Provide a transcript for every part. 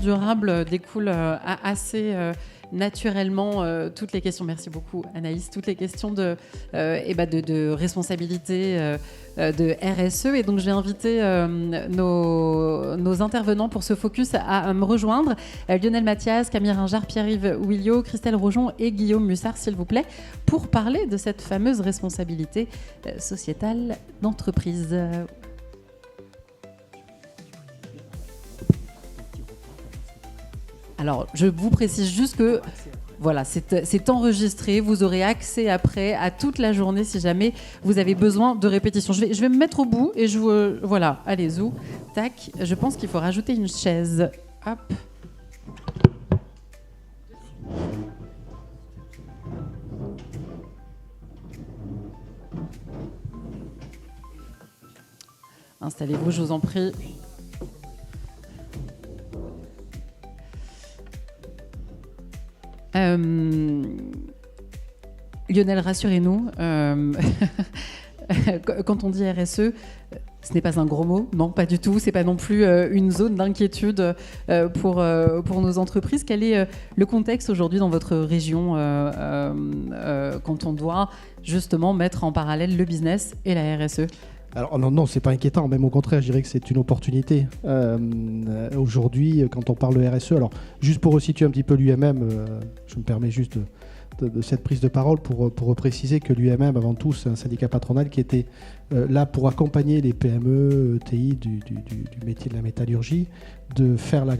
durable découlent assez naturellement toutes les questions. Merci beaucoup Anaïs. Toutes les questions de responsabilité, de RSE. Et donc je vais inviter nos intervenants pour ce focus à me rejoindre. Lionel Mathias, Camille Ringard, Pierre-Yves Ouillot, Christelle Rojon et Guillaume Mussard, s'il vous plaît, pour parler de cette fameuse responsabilité sociétale d'entreprise. Alors, je vous précise juste que voilà, c'est enregistré. Vous aurez accès après à toute la journée si jamais vous avez besoin de répétition. Je vais me mettre au bout et voilà, allez, zou, tac. Je pense qu'il faut rajouter une chaise. Hop. Installez-vous, je vous en prie. Lionel, rassurez-nous, quand on dit RSE, ce n'est pas un gros mot, non, pas du tout. C'est pas non plus une zone d'inquiétude pour nos entreprises. Quel est le contexte aujourd'hui dans votre région quand on doit justement mettre en parallèle le business et la RSE ? Alors non, c'est pas inquiétant, même au contraire, je dirais que c'est une opportunité. Aujourd'hui, quand on parle de RSE, alors juste pour resituer un petit peu l'UMM, je me permets juste de cette prise de parole pour préciser que l'UMM, avant tout, c'est un syndicat patronal qui était là pour accompagner les PME, ETI du métier de la métallurgie, de faire la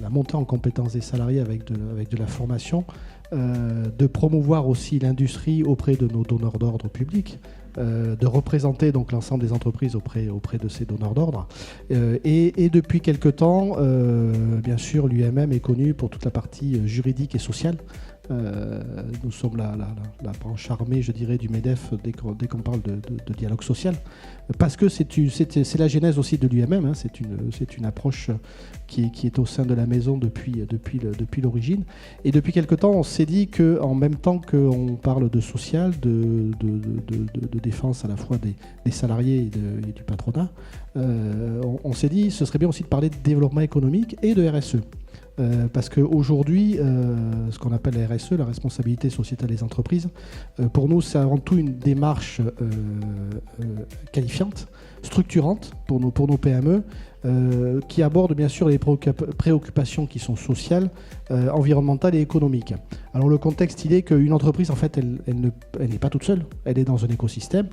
montée en compétences des salariés avec de la formation, de promouvoir aussi l'industrie auprès de nos donneurs d'ordre publics, de représenter donc l'ensemble des entreprises auprès de ces donneurs d'ordre. Et depuis quelque temps, bien sûr, l'UMM est connue pour toute la partie juridique et sociale. Nous sommes la branche armée, je dirais, du MEDEF dès qu'on parle de dialogue social. Parce que c'est la genèse aussi de l'UMM, hein, c'est une approche qui est au sein de la maison depuis l'origine. Et depuis quelque temps, on s'est dit qu'en même temps qu'on parle de social, de défense à la fois des salariés et du patronat, on s'est dit ce serait bien aussi de parler de développement économique et de RSE. Parce qu'aujourd'hui, ce qu'on appelle la RSE, la responsabilité sociétale des entreprises, pour nous, c'est avant tout une démarche qualifiante, structurante pour nos PME, qui aborde bien sûr les préoccupations qui sont sociales, environnementales et économiques. Alors le contexte, il est qu'une entreprise, en fait, elle n'est pas toute seule, elle est dans un écosystème,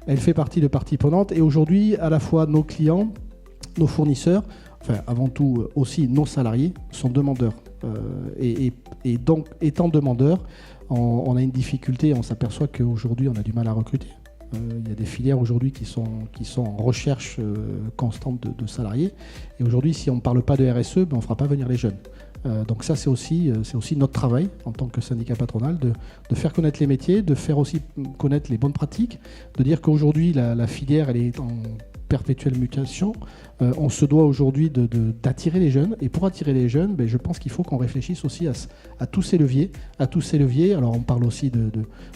elle fait partie de parties prenantes, et aujourd'hui, à la fois nos clients, nos fournisseurs, enfin, avant tout aussi nos salariés sont demandeurs. Et donc, étant demandeurs, on a une difficulté, on s'aperçoit qu'aujourd'hui, on a du mal à recruter. Il y a des filières aujourd'hui qui sont en recherche constante de salariés. Et aujourd'hui, si on ne parle pas de RSE, on ne fera pas venir les jeunes. Donc ça, c'est aussi notre travail en tant que syndicat patronal, de faire connaître les métiers, de faire aussi connaître les bonnes pratiques, de dire qu'aujourd'hui, la filière, elle est en perpétuelle mutation. On se doit aujourd'hui d'attirer les jeunes. Et pour attirer les jeunes, je pense qu'il faut qu'on réfléchisse aussi à tous ces leviers. Alors, on parle aussi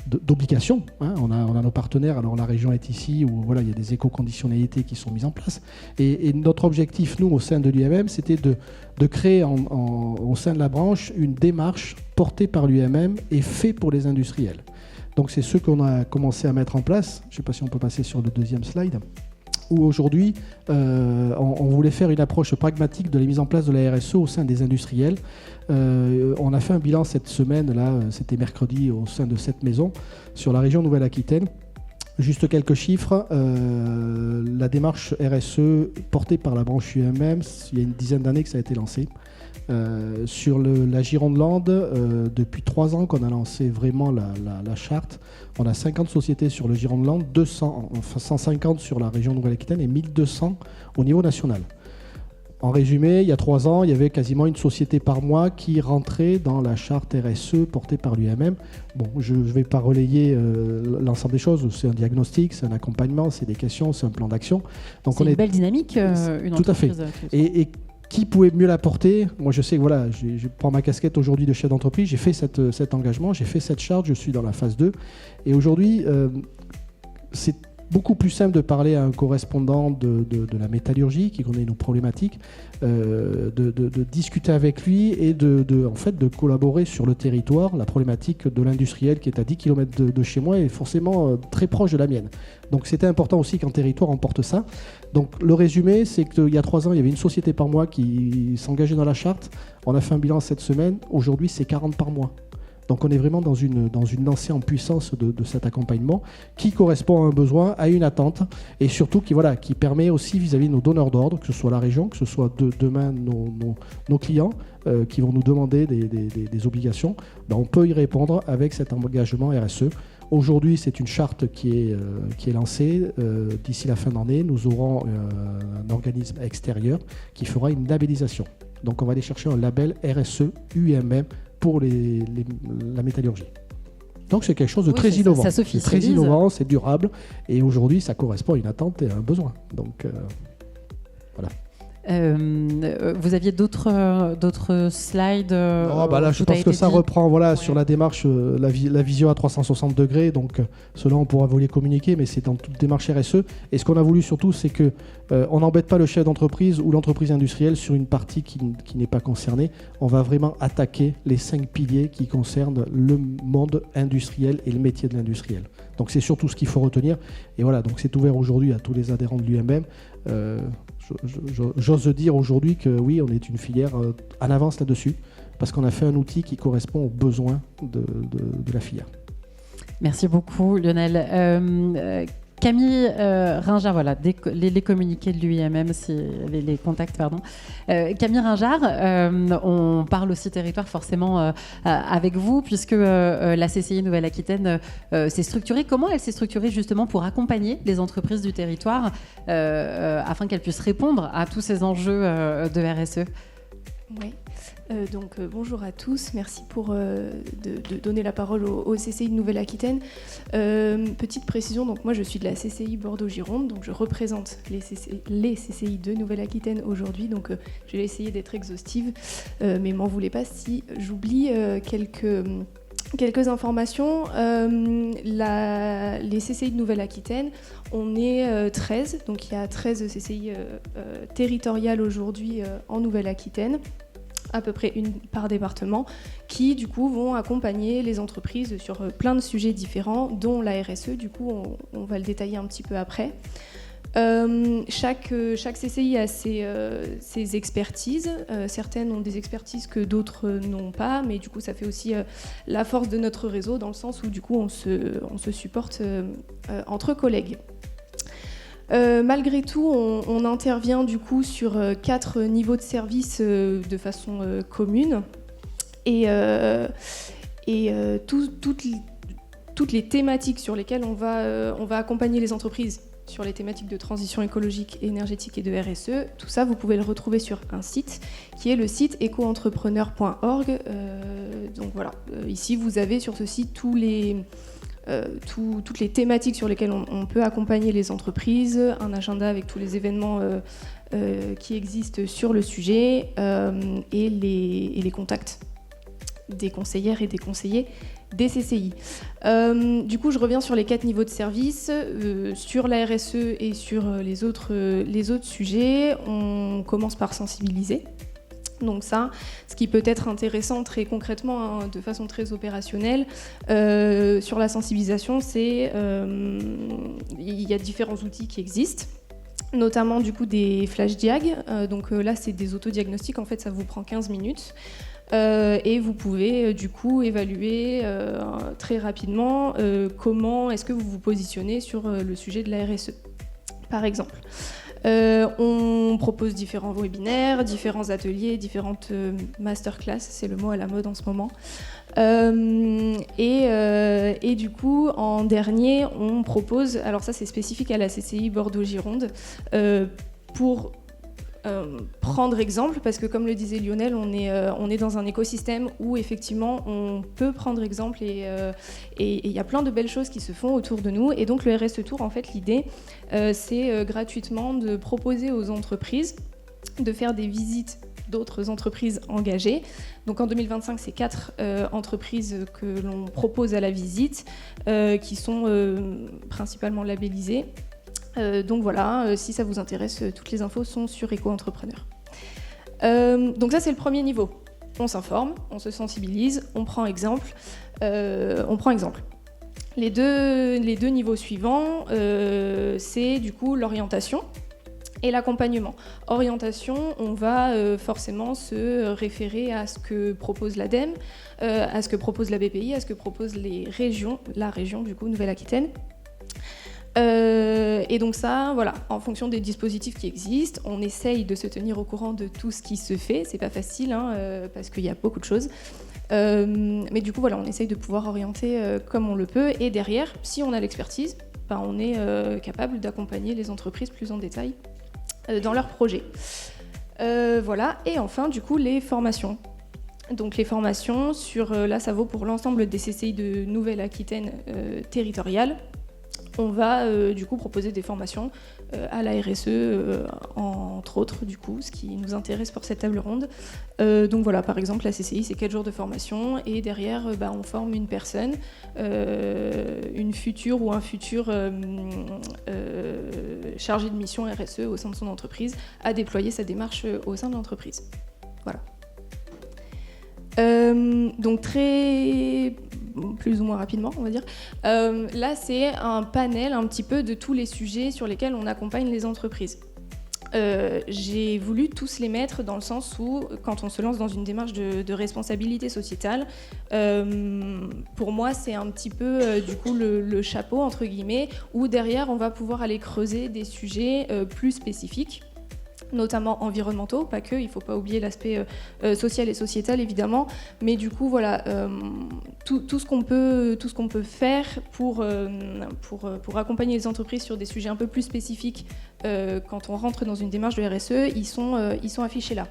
d'obligations. Hein. On a nos partenaires. Alors, la région est ici où voilà, il y a des éco-conditionnalités qui sont mises en place. Et notre objectif, nous, au sein de l'UMM, c'était de créer au sein de la branche une démarche portée par l'UMM et faite pour les industriels. Donc, c'est ce qu'on a commencé à mettre en place. Je ne sais pas si on peut passer sur le deuxième slide. Où aujourd'hui, on voulait faire une approche pragmatique de la mise en place de la RSE au sein des industriels. On a fait un bilan cette semaine, là, c'était mercredi, au sein de cette maison, sur la région Nouvelle-Aquitaine. Juste quelques chiffres. La démarche RSE portée par la branche UMM, il y a une dizaine d'années que ça a été lancé. Sur la Gironde-Land, depuis 3 ans qu'on a lancé vraiment la charte, on a 50 sociétés sur le Gironde-Land, 150 sur la région Nouvelle-Aquitaine et 1200 au niveau national. En résumé, il y a 3 ans, il y avait quasiment une société par mois qui rentrait dans la charte RSE portée par l'UMM. Bon, je ne vais pas relayer l'ensemble des choses. C'est un diagnostic, c'est un accompagnement, c'est des questions, c'est un plan d'action. Donc c'est une belle dynamique, une tout entreprise. Tout à fait. Et qui pouvait mieux l'apporter ? Moi, je sais que voilà, je prends ma casquette aujourd'hui de chef d'entreprise, j'ai fait cet engagement, j'ai fait cette charte, je suis dans la phase 2. Et aujourd'hui, c'est beaucoup plus simple de parler à un correspondant de la métallurgie qui connaît nos problématiques, de discuter avec lui et en fait, de collaborer sur le territoire. La problématique de l'industriel qui est à 10 km de chez moi est forcément très proche de la mienne. Donc c'était important aussi qu'un territoire emporte ça. Donc le résumé, c'est qu'il y a 3 ans, il y avait une société par mois qui s'engageait dans la charte. On a fait un bilan cette semaine. Aujourd'hui, c'est 40 par mois. Donc on est vraiment dans une lancée en puissance de cet accompagnement qui correspond à un besoin, à une attente, et surtout qui permet aussi vis-à-vis de nos donneurs d'ordre, que ce soit la région, que ce soit demain nos clients qui vont nous demander des obligations, on peut y répondre avec cet engagement RSE. Aujourd'hui, c'est une charte qui est lancée. D'ici la fin d'année, nous aurons un organisme extérieur qui fera une labellisation. Donc on va aller chercher un label RSE UMM pour la métallurgie. Donc c'est quelque chose de très innovant. Ça c'est très innovant, c'est durable, et aujourd'hui ça correspond à une attente et à un besoin. Donc voilà. Vous aviez d'autres slides là, je pense que ça reprend sur la démarche, la vision à 360 degrés. Donc cela, on pourra vous les communiquer, mais c'est dans toute démarche RSE. Et ce qu'on a voulu surtout, c'est que on n'embête pas le chef d'entreprise ou l'entreprise industrielle sur une partie qui n'est pas concernée. On va vraiment attaquer les 5 piliers qui concernent le monde industriel et le métier de l'industriel. Donc c'est surtout ce qu'il faut retenir. Et voilà, donc c'est ouvert aujourd'hui à tous les adhérents de l'UMM. J'ose dire aujourd'hui que oui, on est une filière en avance là-dessus, parce qu'on a fait un outil qui correspond aux besoins de la filière. Merci beaucoup, Lionel. Camille Ringard, voilà, les communiqués de l'UIMM, les contacts, pardon. Camille Ringard, on parle aussi territoire forcément avec vous, puisque la CCI Nouvelle-Aquitaine s'est structurée. Comment elle s'est structurée justement pour accompagner les entreprises du territoire afin qu'elles puissent répondre à tous ces enjeux de RSE ? Oui. Bonjour à tous, merci de donner la parole au CCI de Nouvelle-Aquitaine. Petite précision, donc moi je suis de la CCI Bordeaux-Gironde, donc je représente les CCI de Nouvelle-Aquitaine aujourd'hui, donc je vais essayer d'être exhaustive, mais m'en voulez pas si j'oublie quelques informations. Les CCI de Nouvelle-Aquitaine, on est 13, donc il y a 13 CCI territoriales aujourd'hui en Nouvelle-Aquitaine, à peu près une par département, qui du coup vont accompagner les entreprises sur plein de sujets différents, dont la RSE, du coup on va le détailler un petit peu après. Chaque CCI a ses expertises. Certaines ont des expertises que d'autres n'ont pas, mais du coup ça fait aussi la force de notre réseau, dans le sens où du coup on se supporte entre collègues. Malgré tout, on intervient du coup sur 4 niveaux de service de façon commune, et toutes les thématiques sur lesquelles on va accompagner les entreprises sur les thématiques de transition écologique, énergétique et de RSE, tout ça vous pouvez le retrouver sur un site qui est le site ecoentrepreneur.org. Donc voilà, ici vous avez sur ce site toutes les thématiques sur lesquelles on peut accompagner les entreprises, un agenda avec tous les événements qui existent sur le sujet, et les contacts des conseillères et des conseillers des CCI. Du coup, je reviens sur les 4 niveaux de service, sur la RSE et sur les autres sujets. On commence par sensibiliser. Donc ça, ce qui peut être intéressant très concrètement, de façon très opérationnelle, sur la sensibilisation, il y a différents outils qui existent, notamment du coup des flash diag. Donc là, c'est des autodiagnostics. En fait, ça vous prend 15 minutes. Et vous pouvez du coup évaluer très rapidement comment est-ce que vous vous positionnez sur le sujet de la RSE, par exemple. On propose différents webinaires, différents ateliers, différentes masterclass, c'est le mot à la mode en ce moment. Et du coup, en dernier, on propose, alors ça c'est spécifique à la CCI Bordeaux-Gironde, pour prendre exemple, parce que comme le disait Lionel, on est dans un écosystème où effectivement on peut prendre exemple, et il y a plein de belles choses qui se font autour de nous. Et donc le RSE Tour, en fait, l'idée c'est gratuitement de proposer aux entreprises de faire des visites d'autres entreprises engagées. Donc en 2025, c'est 4 entreprises que l'on propose à la visite, qui sont principalement labellisées. Donc voilà, si ça vous intéresse, toutes les infos sont sur Éco-Entrepreneur. Donc ça, c'est le premier niveau. On s'informe, on se sensibilise, on prend exemple. Les deux niveaux suivants, c'est du coup l'orientation et l'accompagnement. Orientation, on va forcément se référer à ce que propose l'ADEME, à ce que propose la BPI, à ce que proposent la région du coup Nouvelle-Aquitaine. Et donc ça, voilà, en fonction des dispositifs qui existent, on essaye de se tenir au courant de tout ce qui se fait. C'est pas facile, parce qu'il y a beaucoup de choses. Mais du coup, voilà, on essaye de pouvoir orienter comme on le peut. Et derrière, si on a l'expertise, on est capable d'accompagner les entreprises plus en détail dans leurs projets. Voilà. Et enfin, du coup, les formations. Donc les formations, là, ça vaut pour l'ensemble des CCI de Nouvelle-Aquitaine territoriale. On va du coup proposer des formations à la RSE, entre autres, du coup, ce qui nous intéresse pour cette table ronde. Donc voilà, par exemple, la CCI, c'est 4 jours de formation et derrière, on forme une personne, une future ou un futur chargé de mission RSE au sein de son entreprise, à déployer sa démarche au sein de l'entreprise. Voilà. Donc plus ou moins rapidement, on va dire. Là, c'est un panel un petit peu de tous les sujets sur lesquels on accompagne les entreprises. J'ai voulu tous les mettre dans le sens où, quand on se lance dans une démarche de responsabilité sociétale, pour moi, c'est un petit peu du coup le chapeau, entre guillemets, où derrière, on va pouvoir aller creuser des sujets plus spécifiques, notamment environnementaux, pas que, il ne faut pas oublier l'aspect social et sociétal évidemment, mais du coup voilà, tout ce qu'on peut faire pour accompagner les entreprises sur des sujets un peu plus spécifiques quand on rentre dans une démarche de RSE, ils sont affichés là.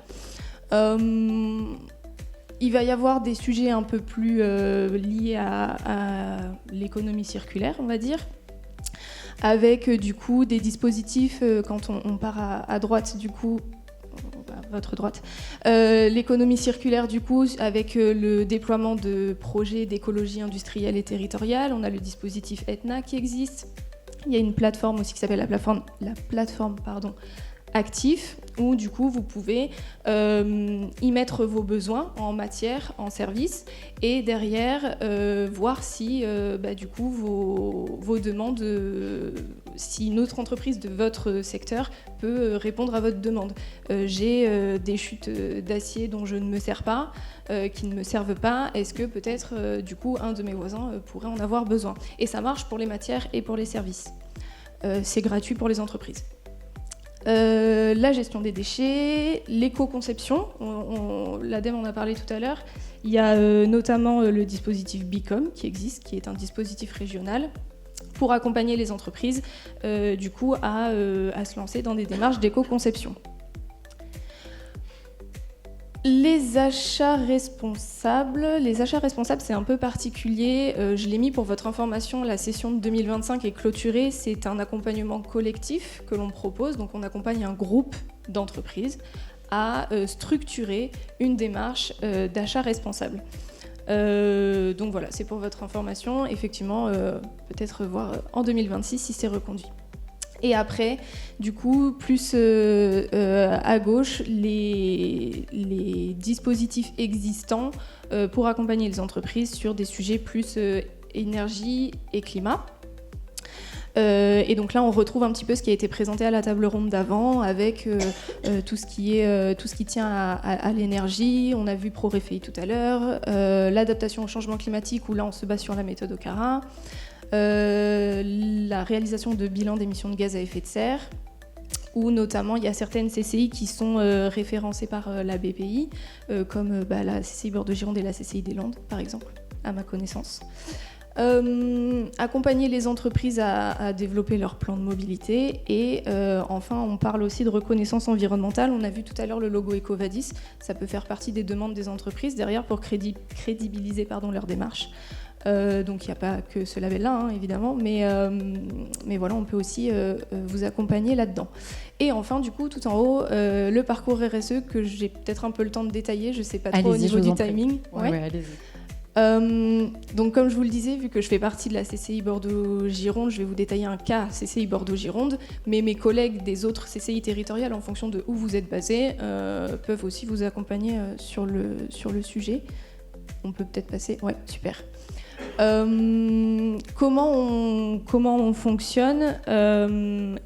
Il va y avoir des sujets un peu plus liés à l'économie circulaire, on va dire, avec du coup des dispositifs, quand on part à droite du coup, à votre droite, l'économie circulaire du coup, avec le déploiement de projets d'écologie industrielle et territoriale. On a le dispositif ETNA qui existe. Il y a une plateforme aussi qui s'appelle la plateforme Actif, où du coup vous pouvez y mettre vos besoins en matière, en service, et derrière voir si du coup vos demandes, si une autre entreprise de votre secteur peut répondre à votre demande. J'ai des chutes d'acier dont je ne me sers pas, qui ne me servent pas, est-ce que peut-être du coup un de mes voisins pourrait en avoir besoin? Et ça marche pour les matières et pour les services. C'est gratuit pour les entreprises. La gestion des déchets, l'éco-conception, l'ADEME en a parlé tout à l'heure. Il y a notamment le dispositif BICOM qui existe, qui est un dispositif régional pour accompagner les entreprises du coup à se lancer dans des démarches d'éco-conception. Les achats responsables, c'est un peu particulier. Je l'ai mis pour votre information, la session de 2025 est clôturée. C'est un accompagnement collectif que l'on propose. Donc on accompagne un groupe d'entreprises à structurer une démarche d'achat responsable. Donc voilà, c'est pour votre information. Effectivement, peut-être voir en 2026 si c'est reconduit. Et après, du coup, plus à gauche, les dispositifs existants pour accompagner les entreprises sur des sujets plus énergie et climat. Et donc là, on retrouve un petit peu ce qui a été présenté à la table ronde d'avant, avec tout ce qui tient à l'énergie. On a vu ProRéféi tout à l'heure, l'adaptation au changement climatique, où là, on se base sur la méthode Okara. La réalisation de bilans d'émissions de gaz à effet de serre, où notamment il y a certaines CCI qui sont référencées par la BPI, comme la CCI Bordeaux-Gironde et la CCI des Landes, par exemple, à ma connaissance. Accompagner les entreprises à développer leur plan de mobilité, et enfin on parle aussi de reconnaissance environnementale. On a vu tout à l'heure le logo EcoVadis, ça peut faire partie des demandes des entreprises derrière pour crédibiliser leur démarche. Donc il n'y a pas que ce label-là, évidemment, mais voilà, on peut aussi vous accompagner là-dedans. Et enfin, du coup, tout en haut, le parcours RSE que j'ai peut-être un peu le temps de détailler, je ne sais pas trop au niveau du timing. Ouais, allez-y. Donc comme je vous le disais, vu que je fais partie de la CCI Bordeaux-Gironde, je vais vous détailler un cas CCI Bordeaux-Gironde, mais mes collègues des autres CCI territoriales, en fonction de où vous êtes basés, peuvent aussi vous accompagner sur le sujet. On peut peut-être passer. Ouais, super. Comment on fonctionne,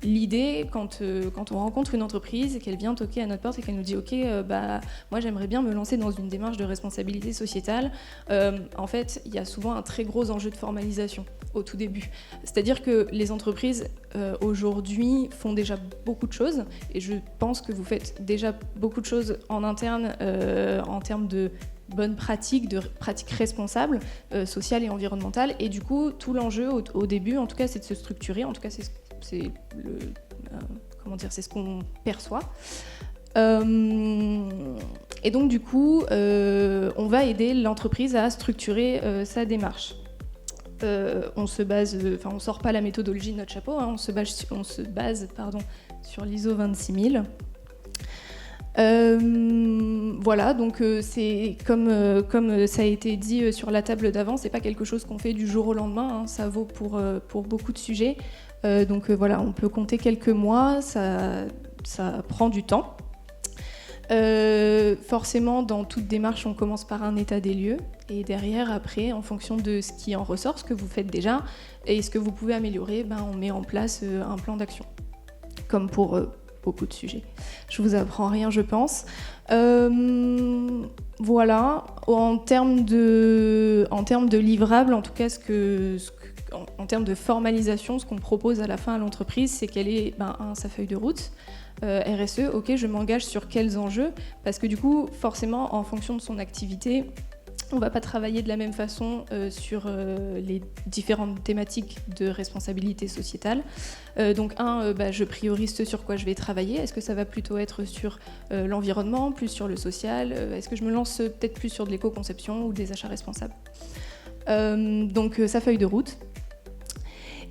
l'idée quand on rencontre une entreprise et qu'elle vient toquer à notre porte et qu'elle nous dit ok, moi j'aimerais bien me lancer dans une démarche de responsabilité sociétale. En fait, il y a souvent un très gros enjeu de formalisation au tout début. C'est-à-dire que les entreprises aujourd'hui font déjà beaucoup de choses, et je pense que vous faites déjà beaucoup de choses en interne en termes de bonnes pratiques, de pratiques responsables, sociales et environnementales. Et du coup, tout l'enjeu au début, en tout cas, c'est de se structurer. En tout cas, c'est ce qu'on perçoit. Et donc, du coup, on va aider l'entreprise à structurer sa démarche. On sort pas la méthodologie de notre chapeau, on se base sur l'ISO 26000. Voilà, donc c'est comme ça a été dit sur la table d'avant, c'est pas quelque chose qu'on fait du jour au lendemain, ça vaut pour beaucoup de sujets. Donc voilà, on peut compter quelques mois, ça prend du temps. Forcément, dans toute démarche, on commence par un état des lieux, et derrière, après, en fonction de ce qui en ressort, ce que vous faites déjà et ce que vous pouvez améliorer, on met en place un plan d'action, comme pour beaucoup de sujets. Je vous apprends rien, je pense. Voilà, en termes de livrables, en tout cas, en termes de formalisation, ce qu'on propose à la fin à l'entreprise, c'est qu'elle ait sa feuille de route. RSE, ok, je m'engage sur quels enjeux, parce que du coup, forcément, en fonction de son activité, on ne va pas travailler de la même façon sur les différentes thématiques de responsabilité sociétale. Donc je priorise ce sur quoi je vais travailler. Est-ce que ça va plutôt être sur l'environnement, plus sur le social? Est-ce que je me lance peut-être plus sur de l'éco-conception ou des achats responsables? Donc sa feuille de route.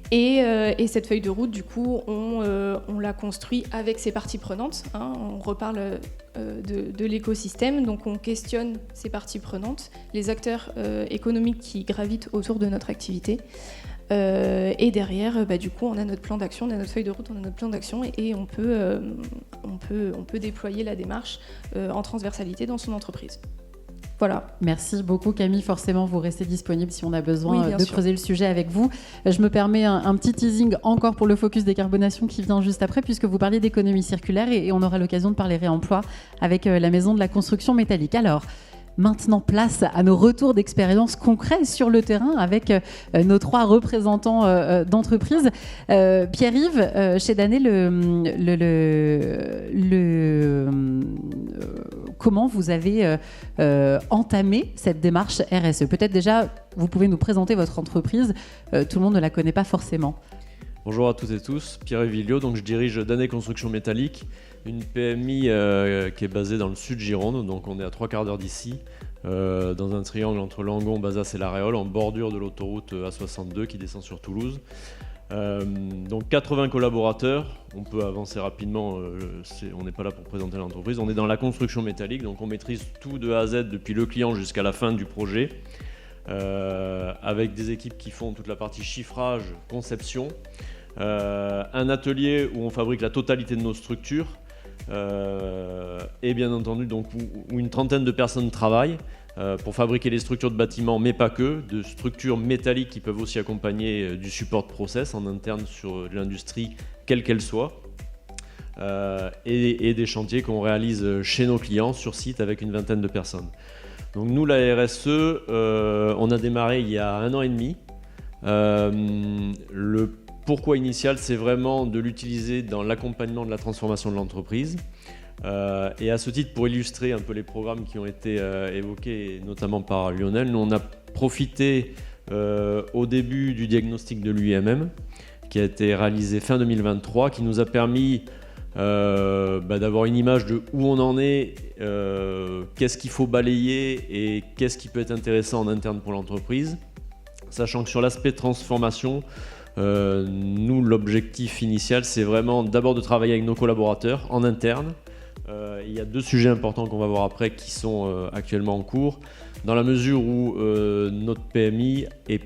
Et cette feuille de route, du coup, on la construit avec ses parties prenantes. On reparle de l'écosystème, donc on questionne ces parties prenantes, les acteurs économiques qui gravitent autour de notre activité. Et derrière, du coup, on a notre plan d'action, on a notre feuille de route, on a notre plan d'action, et on peut déployer la démarche en transversalité dans son entreprise. Voilà. Merci beaucoup Camille, forcément vous restez disponible si on a besoin de sûr. creuser le sujet avec vous. Je me permets un petit teasing encore pour le focus décarbonation qui vient juste après, puisque vous parliez d'économie circulaire et on aura l'occasion de parler réemploi avec la Maison de la Construction Métallique. Alors, maintenant, place à nos retours d'expérience concrets sur le terrain avec nos 3 représentants d'entreprise. Pierre-Yves, chez Danné, comment vous avez entamé cette démarche RSE? Peut-être déjà, vous pouvez nous présenter votre entreprise. Tout le monde ne la connaît pas forcément. Bonjour à toutes et tous, Pierre-Yves Villot, donc je dirige Danné Construction Métallique, une PMI qui est basée dans le sud Gironde, donc on est à 3 quarts d'heure d'ici, dans un triangle entre Langon, Bazas et La Réole, en bordure de l'autoroute A62 qui descend sur Toulouse. Donc 80 collaborateurs, on peut avancer rapidement, on n'est pas là pour présenter l'entreprise, on est dans la construction métallique, donc on maîtrise tout de A à Z depuis le client jusqu'à la fin du projet, avec des équipes qui font toute la partie chiffrage, conception, un atelier où on fabrique la totalité de nos structures, et bien entendu donc, où une trentaine de personnes travaillent pour fabriquer les structures de bâtiments, mais pas que, de structures métalliques qui peuvent aussi accompagner du support process en interne sur l'industrie, quelle qu'elle soit, et des chantiers qu'on réalise chez nos clients sur site avec une vingtaine de personnes. Donc nous, la RSE, on a démarré il y a 1 an et demi. Le pourquoi initial, c'est vraiment de l'utiliser dans l'accompagnement de la transformation de l'entreprise. Et à ce titre, pour illustrer un peu les programmes qui ont été évoqués, notamment par Lionel, nous on a profité au début du diagnostic de l'UIMM, qui a été réalisé fin 2023, qui nous a permis d'avoir une image de où on en est, qu'est-ce qu'il faut balayer et qu'est-ce qui peut être intéressant en interne pour l'entreprise. sachant que sur l'aspect transformation, nous, l'objectif initial, c'est vraiment d'abord de travailler avec nos collaborateurs en interne. Il y a 2 sujets importants qu'on va voir après qui sont actuellement en cours, dans la mesure où notre PMI n'est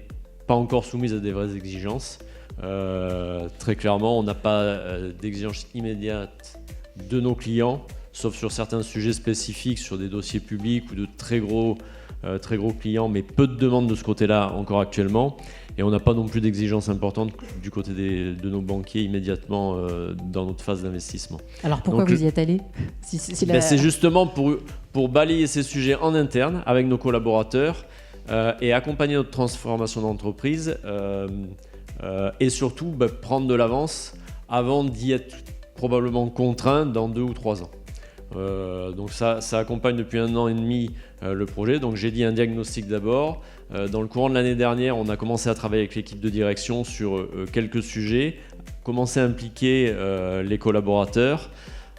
pas encore soumise à des vraies exigences. Très clairement, on n'a pas d'exigence immédiate de nos clients, sauf sur certains sujets spécifiques, sur des dossiers publics ou de très gros clients, mais peu de demandes de ce côté-là encore actuellement. Et on n'a pas non plus d'exigences importantes du côté de nos banquiers immédiatement dans notre phase d'investissement. Alors pourquoi vous y êtes allé C'est justement pour balayer ces sujets en interne avec nos collaborateurs et accompagner notre transformation d'entreprise et surtout prendre de l'avance avant d'y être probablement contraint dans 2 ou 3 ans. Donc ça accompagne depuis 1 an et demi le projet. Donc j'ai dit un diagnostic d'abord. Dans le courant de l'année dernière, on a commencé à travailler avec l'équipe de direction sur quelques sujets, commencé à impliquer les collaborateurs.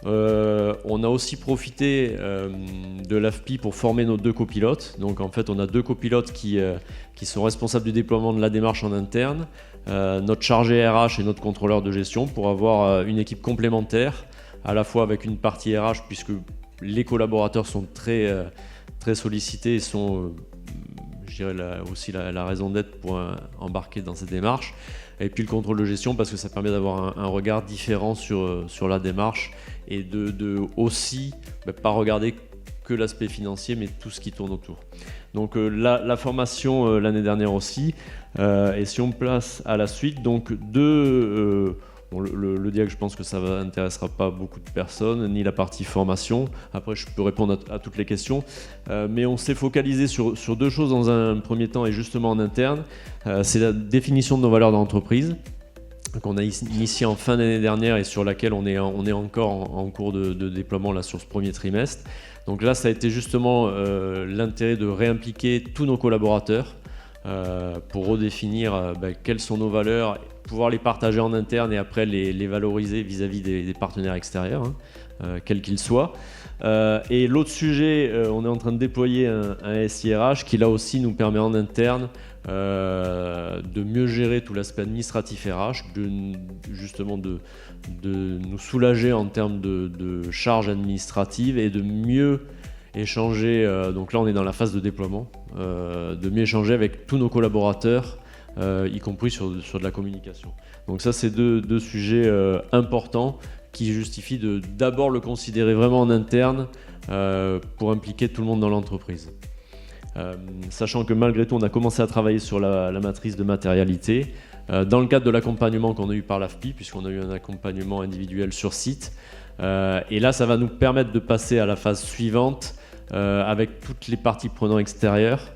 On a aussi profité de l'AFPI pour former nos 2 copilotes. Donc en fait, on a 2 copilotes qui sont responsables du déploiement de la démarche en interne, notre chargé RH et notre contrôleur de gestion, pour avoir une équipe complémentaire, à la fois avec une partie RH, puisque les collaborateurs sont très sollicités et sont, je dirais, aussi la raison d'être pour embarquer dans cette démarche. Et puis le contrôle de gestion, parce que ça permet d'avoir un regard différent sur la démarche et de aussi pas regarder que l'aspect financier, mais tout ce qui tourne autour. Donc la formation l'année dernière aussi. Et si on place à la suite, donc le diag, je pense que ça n'intéressera pas beaucoup de personnes, ni la partie formation. Après, je peux répondre à toutes les questions. Mais on s'est focalisé sur 2 choses dans un premier temps et justement en interne. C'est la définition de nos valeurs d'entreprise qu'on a initiée en fin d'année dernière et sur laquelle on est encore en cours de déploiement là, sur ce premier trimestre. Donc là, ça a été justement l'intérêt de réimpliquer tous nos collaborateurs pour redéfinir quelles sont nos valeurs, pouvoir les partager en interne et après les valoriser vis-à-vis des partenaires extérieurs, quels qu'ils soient. Et l'autre sujet, on est en train de déployer un SIRH qui là aussi nous permet en interne de mieux gérer tout l'aspect administratif RH, justement de nous soulager en termes de charges administratives et de mieux échanger, donc là on est dans la phase de déploiement, de mieux échanger avec tous nos collaborateurs, y compris sur de la communication. Donc ça c'est deux sujets importants qui justifient de d'abord le considérer vraiment en interne pour impliquer tout le monde dans l'entreprise. Sachant que malgré tout on a commencé à travailler sur la matrice de matérialité dans le cadre de l'accompagnement qu'on a eu par l'AFPI, puisqu'on a eu un accompagnement individuel sur site, et là ça va nous permettre de passer à la phase suivante avec toutes les parties prenantes extérieures,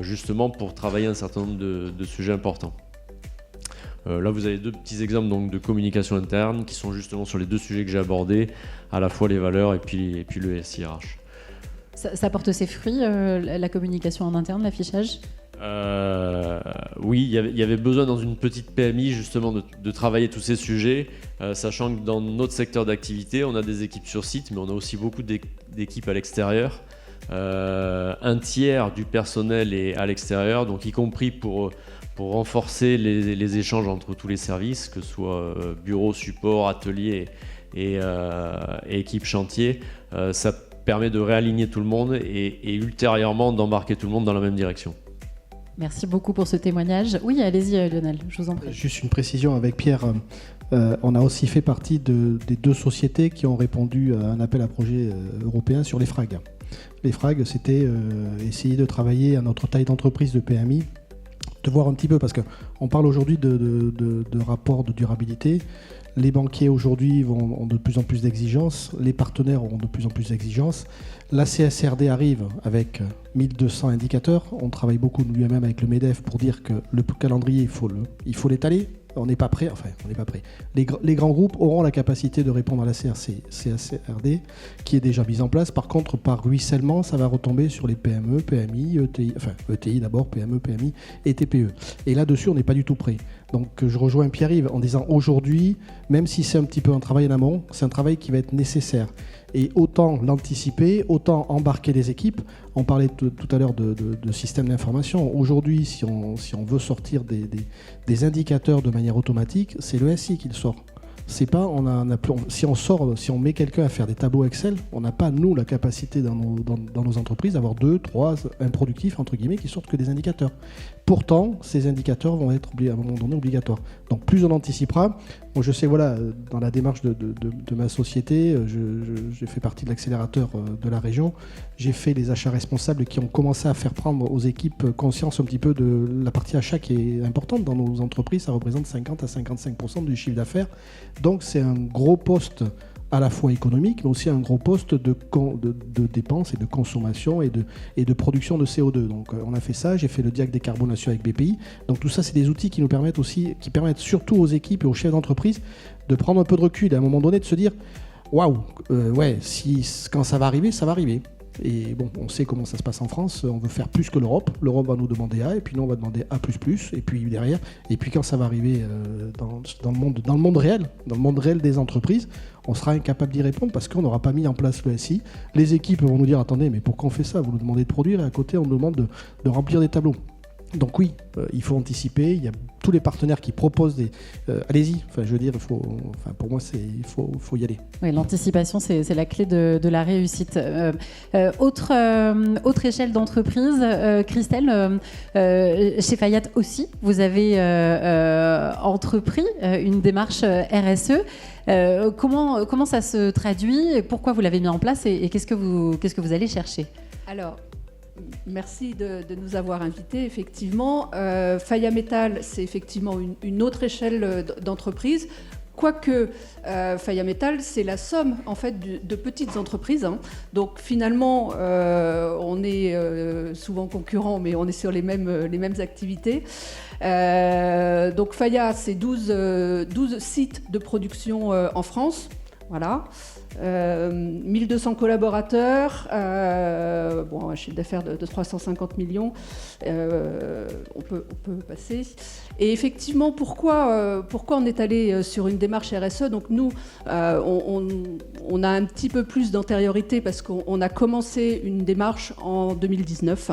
justement pour travailler un certain nombre de sujets importants. Là vous avez 2 petits exemples donc, de communication interne qui sont justement sur les 2 sujets que j'ai abordés, à la fois les valeurs et puis le SIRH. Ça porte ses fruits, la communication en interne, l'affichage ? Oui, il y avait besoin dans une petite PMI justement de travailler tous ces sujets, sachant que dans notre secteur d'activité, on a des équipes sur site, mais on a aussi beaucoup d'équipes à l'extérieur. Un tiers du personnel est à l'extérieur, donc y compris pour renforcer les échanges entre tous les services, que ce soit bureau, support, atelier et équipe chantier. Ça permet de réaligner tout le monde et ultérieurement d'embarquer tout le monde dans la même direction. Merci beaucoup pour ce témoignage. Oui, allez-y Lionel, je vous en prie. Juste une précision avec Pierre. On a aussi fait partie des 2 sociétés qui ont répondu à un appel à projet européen sur les FRAG. Les FRAG, c'était essayer de travailler à notre taille d'entreprise de PMI, de voir un petit peu, parce qu'on parle aujourd'hui de rapports de durabilité. Les banquiers aujourd'hui ont de plus en plus d'exigences, les partenaires ont de plus en plus d'exigences. La CSRD arrive avec 1200 indicateurs. On travaille beaucoup lui-même avec le MEDEF pour dire que le calendrier, il faut l'étaler. On n'est pas prêt, on n'est pas prêt. Les grands groupes auront la capacité de répondre à la CSRD qui est déjà mise en place. Par contre, par ruissellement, ça va retomber sur les PME, PMI, ETI, enfin ETI d'abord, PME, PMI et TPE. Et là-dessus, on n'est pas du tout prêt. Donc je rejoins Pierre-Yves en disant aujourd'hui, même si c'est un petit peu un travail en amont, c'est un travail qui va être nécessaire. et autant l'anticiper, autant embarquer les équipes. On parlait tout à l'heure de système d'information. Aujourd'hui, si on veut sortir des indicateurs de manière automatique, c'est le SI qui le sort. C'est pas, si on met quelqu'un à faire des tableaux Excel, on n'a pas, nous, la capacité dans nos entreprises d'avoir 2, 3 improductifs, entre guillemets, qui sortent que des indicateurs. Pourtant, ces indicateurs vont être à un moment donné obligatoires. Donc plus on anticipera, moi je sais, voilà, dans la démarche de ma société, j'ai fait partie de l'accélérateur de la région, j'ai fait les achats responsables qui ont commencé à faire prendre aux équipes conscience un petit peu de la partie achat qui est importante dans nos entreprises, ça représente 50 à 55% du chiffre d'affaires. Donc c'est un gros poste à la fois économique, mais aussi un gros poste de dépenses et de consommation et de production de CO2. Donc on a fait ça, j'ai fait le diag décarbonation avec BPI. Donc tout ça, c'est des outils qui nous permettent aussi, qui permettent surtout aux équipes et aux chefs d'entreprise de prendre un peu de recul et à un moment donné de se dire waouh, ouais, quand ça va arriver, ça va arriver. Et bon, on sait comment ça se passe en France, on veut faire plus que l'Europe. L'Europe va nous demander A, et puis nous on va demander A++, et puis derrière, et puis quand ça va arriver dans le monde réel des entreprises, on sera incapable d'y répondre parce qu'on n'aura pas mis en place le SI. Les équipes vont nous dire, attendez, mais pourquoi on fait ça? Vous nous demandez de produire, et à côté on nous demande de remplir des tableaux. Donc oui, il faut anticiper, il y a tous les partenaires qui proposent des... allez-y, enfin, je veux dire, pour moi, il faut y aller. Oui, l'anticipation, c'est la clé de la réussite. Autre échelle d'entreprise, Christelle, chez Fayat aussi, vous avez entrepris une démarche RSE. Comment ça se traduit? Pourquoi vous l'avez mis en place et qu'est-ce que vous allez chercher? Alors, merci de nous avoir invités. Effectivement, Faya Metal, c'est effectivement une autre échelle d'entreprise. Quoique Faya Metal, c'est la somme en fait de petites entreprises. Hein. Donc finalement, on est souvent concurrents, mais on est sur les mêmes activités. Donc Faya, c'est 12 sites de production en France. Voilà. 1200 collaborateurs, un chiffre d'affaires de 350 millions, on peut passer. Et effectivement, pourquoi on est allé sur une démarche RSE? Donc nous, on a un petit peu plus d'antériorité parce qu'on a commencdes une démarche en 2019,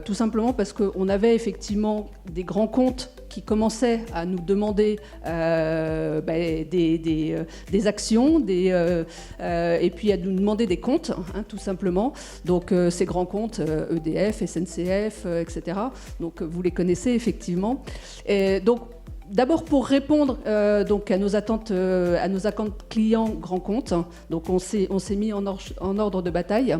tout simplement parce qu'on avait effectivement des grands comptes qui commençaient à nous demander des actions, et puis à nous demander des comptes, tout simplement. Donc ces grands comptes, EDF, SNCF, etc. Donc vous les connaissez effectivement. Et donc d'abord pour répondre donc à nos attentes clients grands comptes, donc on s'est mis en ordre de bataille.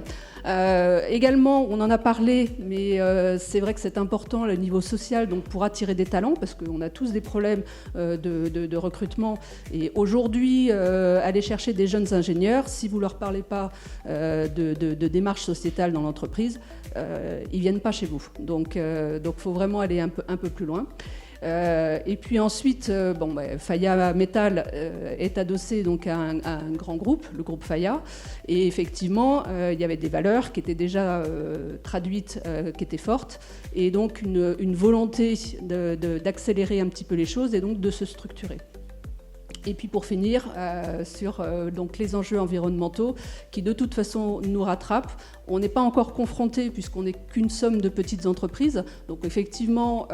Également, on en a parlé, mais c'est vrai que c'est important le niveau social, donc pour attirer des talents, parce qu'on a tous des problèmes de recrutement. Et aujourd'hui, aller chercher des jeunes ingénieurs, si vous leur parlez pas de démarche sociétale dans l'entreprise, ils viennent pas chez vous. Donc faut vraiment aller un peu plus loin. Et puis ensuite, Faya Metal est adossé donc à un grand groupe, le groupe Faya. Et effectivement, il y avait des valeurs qui étaient déjà traduites, qui étaient fortes. Et donc une volonté d'accélérer un petit peu les choses et donc de se structurer. Et puis pour finir, sur donc les enjeux environnementaux qui de toute façon nous rattrapent. On n'est pas encore confronté puisqu'on n'est qu'une somme de petites entreprises. Donc effectivement,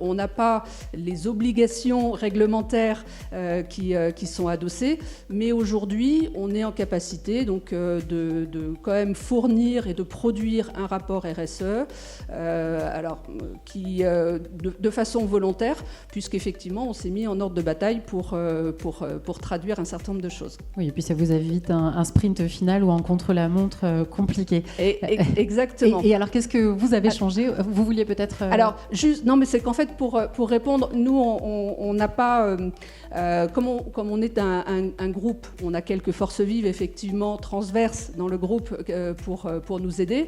on n'a pas les obligations réglementaires qui sont adossées. Mais aujourd'hui, on est en capacité donc, de quand même fournir et de produire un rapport RSE qui, de façon volontaire, puisqu'effectivement, on s'est mis en ordre de bataille pour traduire un certain nombre de choses. Oui, et puis ça vous évite un sprint final ou un contre-la-montre compliqué. Exactement. Et alors, qu'est-ce que vous avez changé? Vous vouliez peut-être... Alors, juste, non, mais c'est qu'en fait, pour répondre, nous, on n'a pas... comme on est un groupe, on a quelques forces vives, effectivement, transverses dans le groupe pour nous aider.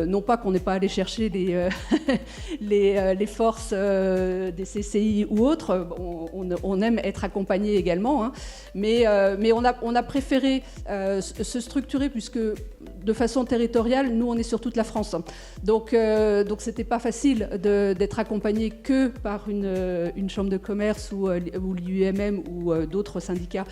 Non pas qu'on n'ait pas allé chercher les forces des CCI ou autres, on aime être accompagné également, hein. Mais on a préféré se structurer puisque de façon territoriale, nous on est sur toute la France. Donc c'était pas facile d'être accompagné que par une chambre de commerce ou l'UMM ou d'autres syndicats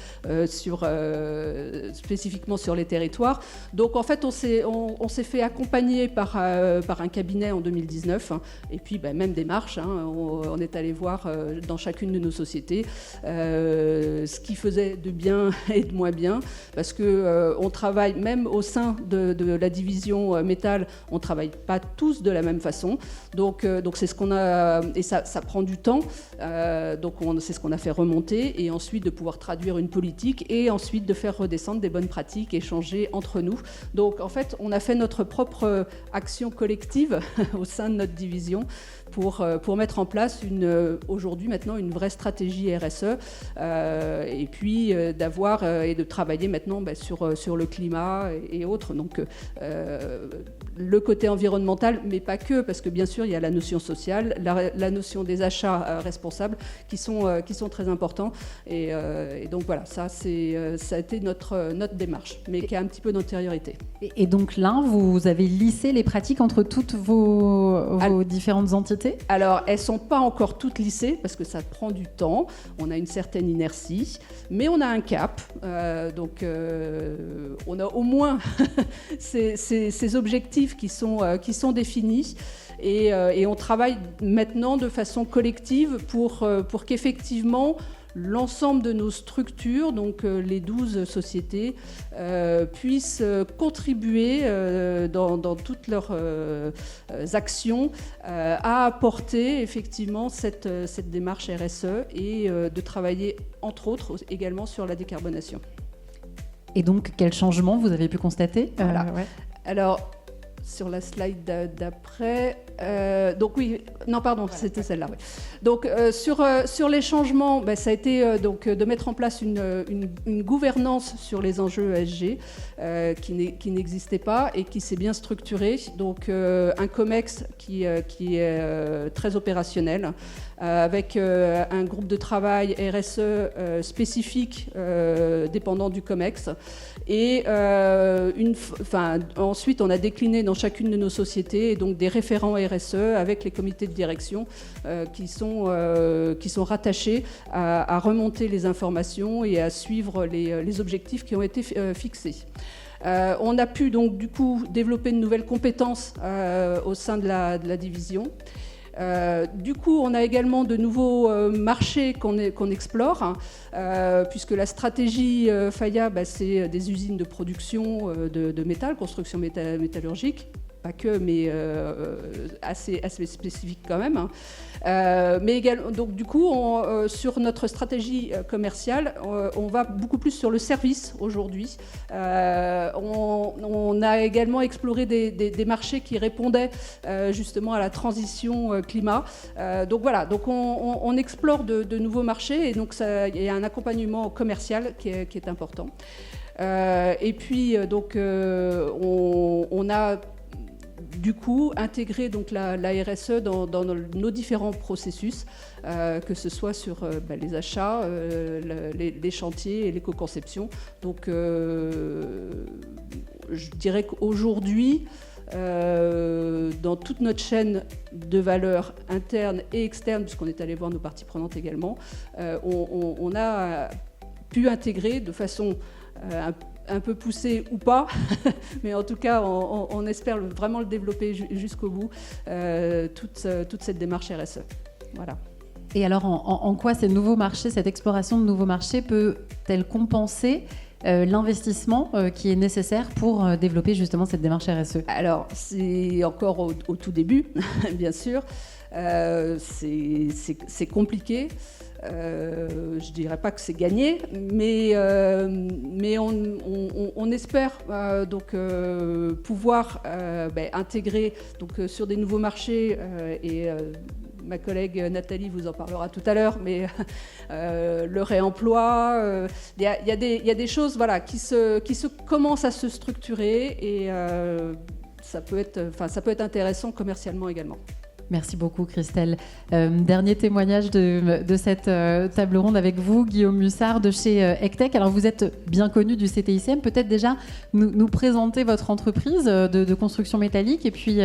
spécifiquement sur les territoires. Donc en fait on s'est fait accompagner par un cabinet en 2019 et puis même démarche. On est allé voir dans chacune de nos sociétés ce qui faisait de bien et de moins bien, parce que on travaille même au sein de la division métal, on ne travaille pas tous de la même façon. Donc c'est ce qu'on a, et ça prend du temps. Donc c'est ce qu'on a fait remonter, et ensuite de pouvoir traduire une politique, et ensuite de faire redescendre des bonnes pratiques, échanger entre nous. Donc en fait, on a fait notre propre action collective au sein de notre division pour mettre en place aujourd'hui maintenant une vraie stratégie RSE, et puis d'avoir et de travailler maintenant sur le climat et autres. Donc le côté environnemental, mais pas que, parce que bien sûr il y a la notion sociale, la notion des achats responsables qui sont très importants, et donc voilà, ça a été notre démarche, mais qui a un petit peu d'antériorité. Et donc là, vous avez lissé les pratiques entre toutes vos différentes entités ? Alors, elles ne sont pas encore toutes lissées, parce que ça prend du temps, on a une certaine inertie, mais on a un cap, donc on a au moins ces objectifs qui sont définis, et on travaille maintenant de façon collective pour qu'effectivement l'ensemble de nos structures, donc les 12 sociétés, puissent contribuer dans toutes leurs actions à apporter effectivement cette démarche RSE, et de travailler entre autres également sur la décarbonation. Et donc, quel changement vous avez pu constater ? Voilà. Alors, sur la slide d'après, donc oui, non pardon, voilà, c'était celle-là. Oui. Donc sur les changements, ça a été donc de mettre en place une gouvernance sur les enjeux ESG qui n'existait pas et qui s'est bien structurée. Donc un COMEX qui est très opérationnel, avec un groupe de travail RSE spécifique dépendant du COMEX. Et ensuite, on a décliné dans chacune de nos sociétés, donc des référents RSE avec les comités de direction qui sont rattachés à remonter les informations et à suivre les objectifs qui ont été fixés. On a pu donc du coup développer de nouvelles compétences au sein de la division. Du coup, on a également de nouveaux marchés qu'on explore, puisque la stratégie FAIA, c'est des usines de production de métal, construction métallurgique, pas que, mais assez spécifique quand même. Mais également, donc du coup, sur notre stratégie commerciale, on va beaucoup plus sur le service aujourd'hui. On a également exploré des marchés qui répondaient justement à la transition climat. Donc voilà, donc on explore de nouveaux marchés, et donc il y a un accompagnement commercial qui est important. Et puis donc on a du coup intégrer donc la RSE dans nos différents processus, que ce soit sur les achats, les chantiers et l'éco-conception. Donc je dirais qu'aujourd'hui, dans toute notre chaîne de valeur interne et externe, puisqu'on est allé voir nos parties prenantes également, on a pu intégrer de façon un peu poussé ou pas, mais en tout cas, on espère vraiment le développer jusqu'au bout, toute cette démarche RSE. Voilà. Et alors, en quoi ces nouveaux marchés, cette exploration de nouveaux marchés peut-elle compenser l'investissement qui est nécessaire pour développer justement cette démarche RSE ? Alors, c'est encore au tout début, bien sûr. C'est compliqué. Je dirais pas que c'est gagné, mais on espère donc pouvoir intégrer donc sur des nouveaux marchés, et ma collègue Nathalie vous en parlera tout à l'heure, mais le réemploi, il y a des choses voilà qui se commencent à se structurer, et ça peut être intéressant commercialement également. Merci beaucoup Christelle. Dernier témoignage de cette table ronde avec vous, Guillaume Mussard de chez Ectech. Alors vous êtes bien connu du CTICM, peut-être déjà nous présenter votre entreprise de construction métallique et puis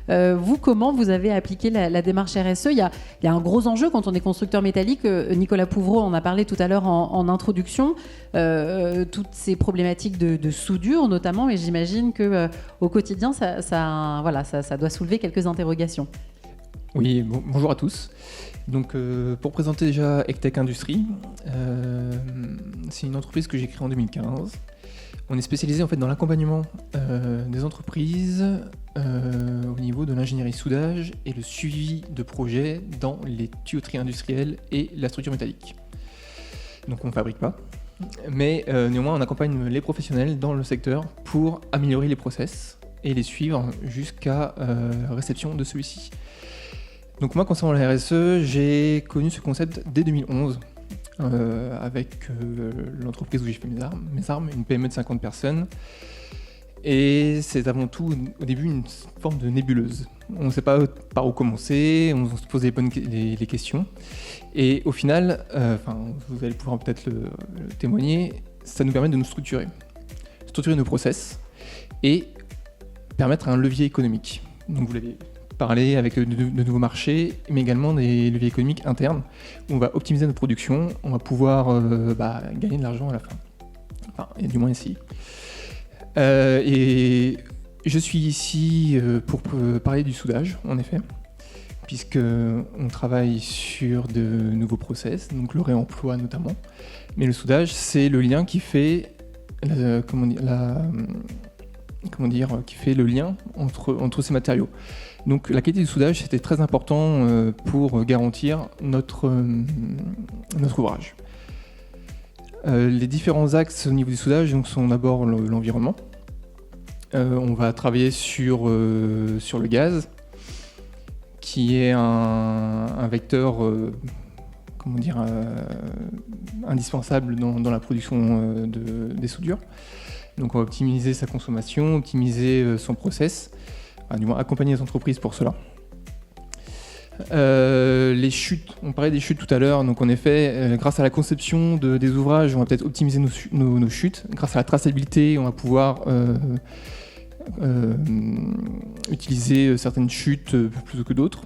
vous, comment vous avez appliqué la démarche RSE. Il y a un gros enjeu quand on est constructeur métallique. Nicolas Pouvreau en a parlé tout à l'heure en introduction. Toutes ces problématiques de soudure notamment, et j'imagine qu'au quotidien ça doit soulever quelques interrogations. Oui, bonjour à tous. Donc, pour présenter déjà Ectech Industries, c'est une entreprise que j'ai créée en 2015. On est spécialisé en fait dans l'accompagnement des entreprises au niveau de l'ingénierie soudage et le suivi de projets dans les tuyauteries industrielles et la structure métallique. Donc, on ne fabrique pas, mais néanmoins, on accompagne les professionnels dans le secteur pour améliorer les process et les suivre jusqu'à réception de celui-ci. Donc moi, concernant la RSE, j'ai connu ce concept dès 2011 avec l'entreprise où j'ai fait mes armes, une PME de 50 personnes. Et c'est avant tout, au début, une forme de nébuleuse. On ne sait pas par où commencer, on se pose les questions. Et au final, vous allez pouvoir peut-être le témoigner, ça nous permet de nous structurer nos process et permettre un levier économique. Donc vous l'avez parler avec de nouveaux marchés, mais également des leviers économiques internes où on va optimiser notre production, on va pouvoir gagner de l'argent à la fin. Et du moins essayer. Et je suis ici pour parler du soudage, en effet, puisqu'on travaille sur de nouveaux process, donc le réemploi notamment. Mais le soudage, c'est le lien qui fait qui fait le lien entre ces matériaux. Donc la qualité du soudage, c'était très important pour garantir notre ouvrage. Les différents axes au niveau du soudage donc, sont d'abord l'environnement. On va travailler sur le gaz, qui est un vecteur indispensable dans la production des soudures. Donc on va optimiser sa consommation, optimiser son process, du moins accompagner les entreprises pour cela. Les chutes, on parlait des chutes tout à l'heure, donc en effet, grâce à la conception des ouvrages, on va peut-être optimiser nos chutes. Grâce à la traçabilité, on va pouvoir utiliser certaines chutes plutôt que d'autres.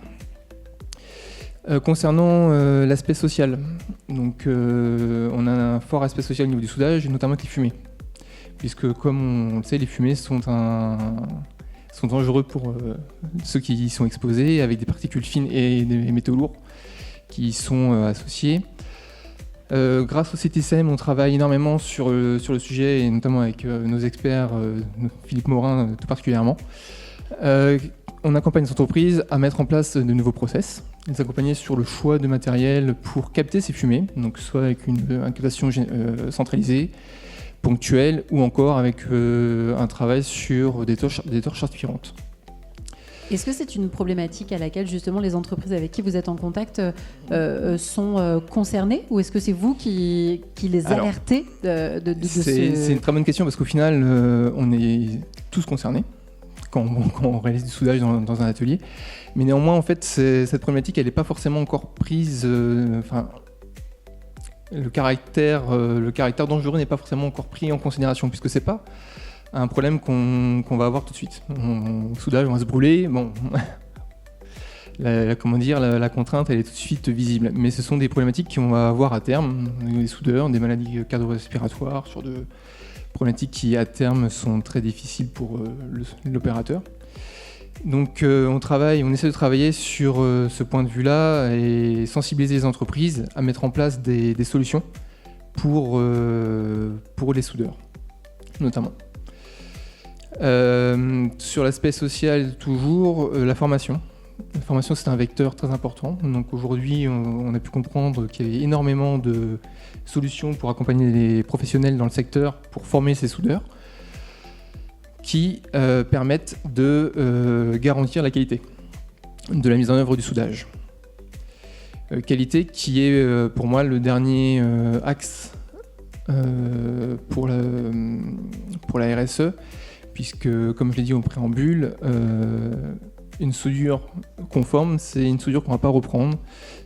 Concernant l'aspect social, donc on a un fort aspect social au niveau du soudage, notamment avec les fumées. Puisque, comme on le sait, les fumées sont dangereux pour ceux qui y sont exposés, avec des particules fines et des métaux lourds qui y sont associés. Grâce au CTICM, on travaille énormément sur le sujet, et notamment avec nos experts, Philippe Morin tout particulièrement. On accompagne les entreprises à mettre en place de nouveaux process, les accompagner sur le choix de matériel pour capter ces fumées, donc soit avec une captation centralisée, ponctuelle, ou encore avec un travail sur des torches aspirantes. Est-ce que c'est une problématique à laquelle justement les entreprises avec qui vous êtes en contact sont concernées, ou est-ce que c'est vous qui les alertez C'est une très bonne question, parce qu'au final, on est tous concernés quand on réalise du soudage dans un atelier. Mais néanmoins, en fait, cette problématique, elle n'est pas forcément encore prise... Le caractère dangereux n'est pas forcément encore pris en considération, puisque c'est pas un problème qu'on va avoir tout de suite. Au soudage, on va se brûler. Bon, la contrainte, elle est tout de suite visible. Mais ce sont des problématiques qu'on va avoir à terme, des soudeurs, des maladies cardio-respiratoires, sur de problématiques qui à terme sont très difficiles pour l'opérateur. Donc on essaie de travailler sur ce point de vue-là et sensibiliser les entreprises à mettre en place des solutions pour les soudeurs, notamment. Sur l'aspect social, toujours, la formation. La formation, c'est un vecteur très important. Donc aujourd'hui, on a pu comprendre qu'il y avait énormément de solutions pour accompagner les professionnels dans le secteur pour former ces soudeurs, qui permettent de garantir la qualité de la mise en œuvre du soudage. Qualité qui est pour moi le dernier axe pour la RSE, puisque comme je l'ai dit au préambule, une soudure conforme, c'est une soudure qu'on ne va pas reprendre.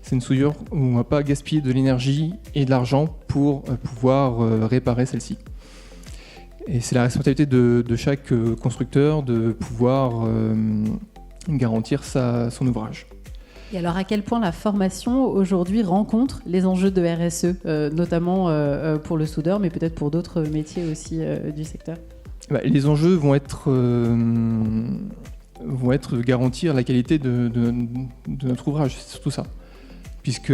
C'est une soudure où on ne va pas gaspiller de l'énergie et de l'argent pour pouvoir réparer celle-ci. Et c'est la responsabilité de chaque constructeur de pouvoir garantir son ouvrage. Et alors, à quel point la formation aujourd'hui rencontre les enjeux de RSE, notamment pour le soudeur, mais peut-être pour d'autres métiers aussi du secteur ? Les enjeux vont être de garantir la qualité de notre ouvrage, c'est surtout ça. Puisque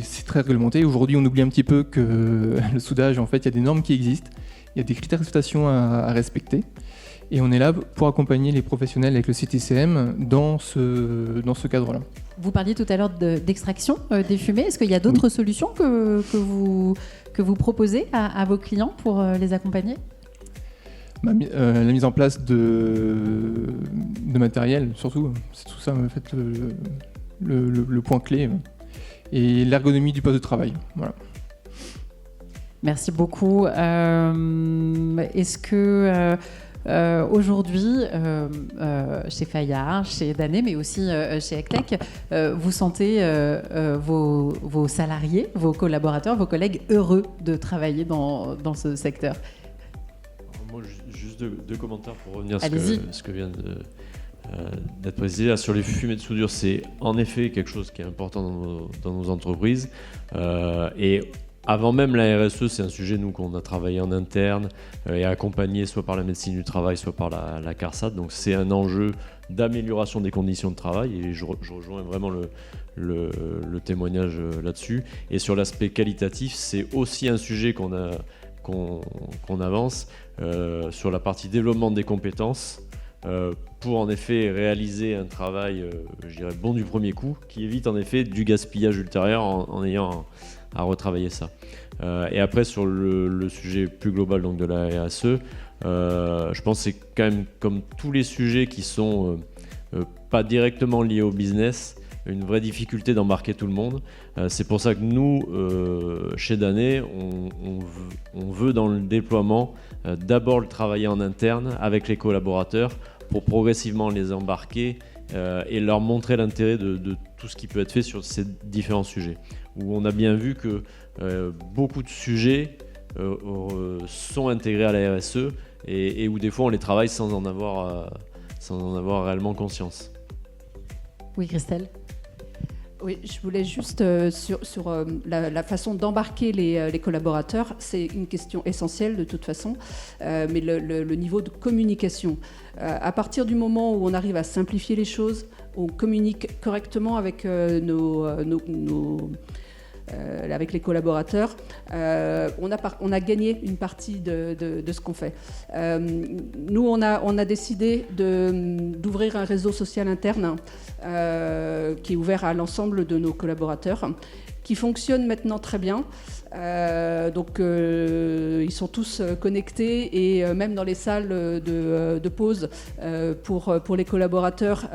c'est très réglementé. Aujourd'hui, on oublie un petit peu que le soudage, en fait, il y a des normes qui existent, il y a des critères d'exploitation à respecter. Et on est là pour accompagner les professionnels avec le CTCM dans ce cadre-là. Vous parliez tout à l'heure d'extraction des fumées. Est-ce qu'il y a d'autres solutions que vous proposez à vos clients pour les accompagner ? La mise en place de matériel, surtout, c'est tout ça en fait, le point clé. Et l'ergonomie du poste de travail. Voilà. Merci beaucoup. Est-ce que aujourd'hui, chez Fayard, chez Danné, mais aussi chez Hectech, vous sentez vos salariés, vos collaborateurs, vos collègues heureux de travailler dans ce secteur ? Moi, juste deux commentaires pour revenir à ce que vient d'être précisé. Là, sur les fumées de soudure, c'est en effet quelque chose qui est important dans nos entreprises. Et avant même la RSE, c'est un sujet qu'on a travaillé en interne et accompagné soit par la médecine du travail, soit par la CARSAT. Donc c'est un enjeu d'amélioration des conditions de travail et je rejoins vraiment le témoignage là-dessus. Et sur l'aspect qualitatif, c'est aussi un sujet qu'on avance sur la partie développement des compétences pour en effet réaliser un travail, je dirais, bon du premier coup, qui évite en effet du gaspillage ultérieur en ayant à retravailler ça. Et après, sur le sujet plus global donc, de la RSE, je pense que c'est quand même comme tous les sujets qui sont pas directement liés au business, une vraie difficulté d'embarquer tout le monde. C'est pour ça que nous, chez Danné, on veut dans le déploiement d'abord le travailler en interne avec les collaborateurs pour progressivement les embarquer et leur montrer l'intérêt de tout ce qui peut être fait sur ces différents sujets. Où on a bien vu que beaucoup de sujets sont intégrés à la RSE et où des fois on les travaille sans en avoir réellement conscience. Oui, Christelle ? Oui, je voulais juste sur la façon d'embarquer les collaborateurs, c'est une question essentielle de toute façon, mais le niveau de communication. À partir du moment où on arrive à simplifier les choses, on communique correctement avec avec les collaborateurs, on a gagné une partie de ce qu'on fait. Nous, on a décidé d'ouvrir un réseau social interne qui est ouvert à l'ensemble de nos collaborateurs, qui fonctionne maintenant très bien. Donc ils sont tous connectés et même dans les salles de pause pour les collaborateurs,